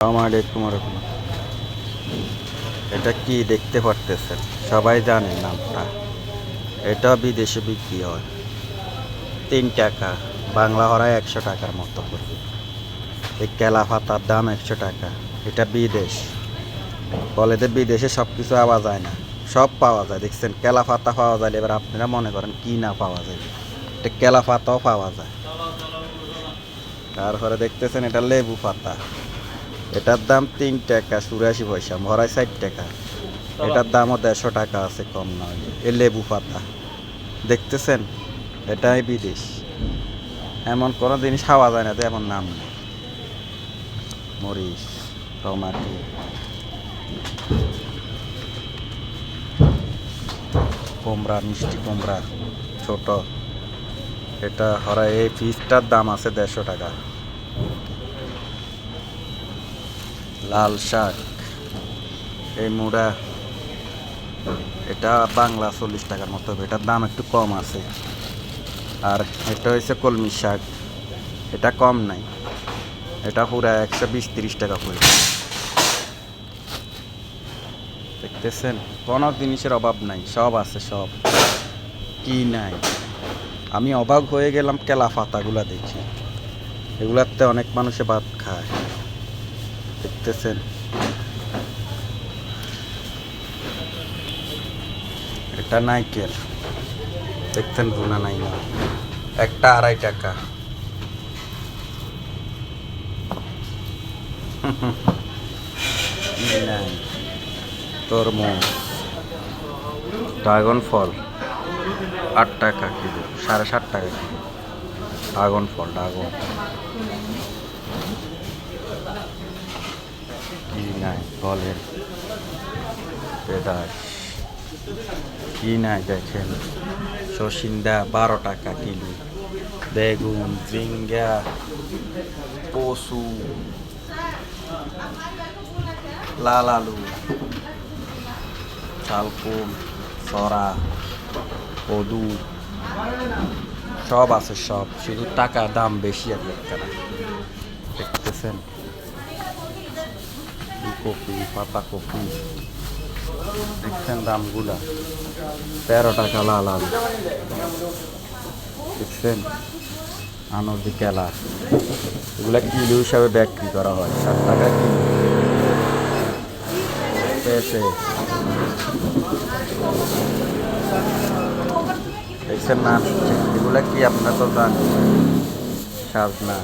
আসসালামাইকুম রহমতুল্লাহ। এটা কি দেখতে পারতেছেন? সবাই জানেন নামটা। এটা বিদেশে বিক্রি হয় 3 টাকা, বাংলা হরায় 100 টাকার মতো পড়বে। এই কেলা পাতার দাম 100 টাকা। এটা বিদেশ, বলে যে বিদেশে সব কিছু পাওয়া যায় না, সব পাওয়া যায়। দেখছেন কেলা পাতা পাওয়া যায়, এবার আপনারা মনে করেন কি না পাওয়া যায়। এটা কেলা পাতাও পাওয়া যায়। তারপরে দেখতেছেন এটা লেবু পাতা, এটার দাম 3 টাকা 84 পয়সা, ভরায় 4 টাকা। এটার দামও 150 টাকা আছে, কম নয়। এ লেবু পাতা দেখতেছেন, এটাই বিদেশ। এমন কোনো জিনিস খাওয়া যায় না যে এমন নাম নেই। মরিচ, টমাটো, কুমড়া, মিষ্টি কুমড়া ছোট, এটা হরায় এই ফিসটার দাম আছে 150 টাকা। লাল শাক, এই মুড়া, এটা বাংলা 40 টাকার মতো হবে, এটার দাম একটু কম আছে। আর এটা হচ্ছে কলমি শাক, এটা কম নাই, এটা পুরা 120-30 টাকা পড়বে। দেখতেছেন কোনো জিনিসের অভাব নাই, সব আছে, সব। কি নাই? আমি অবাক হয়ে গেলাম কেলা পাতাগুলা দেখি, এগুলাতে অনেক মানুষে ভাত খায়। দেখতেছেন এটা নাইকেল, দেখতেন গুনা নাই না, একটা 2.5 টাকা। নাই তরমুজ, ড্রাগন ফল 8 টাকা কিলো, 7.5 টাকা কিলো। ড্রাগন ফল, ড্রাগন কি নাই বলেন? পেঁদাশ কি নাই দেখেন? শসিন্দা 12 টাকা কিলো, বেগুন, ঝিঙ্গা, কচু, লাল আলু, শালকুম, সরা, কদু, সব আছে, সব। শুধু টাকা দাম বেশি আর কেনা। দেখতেছেন কপি, পাতা কপি, দেখছেন দামগুলা 13 টাকা। লাল আলু দেখছেন, আনন্দি কেলা, এগুলা কিলো হিসাবে বিক্রি করা হয় 7 টাকা কিলো। পেঁপে দেখছেন না, এগুলা কি আপনার তো জানেন, সাজনা।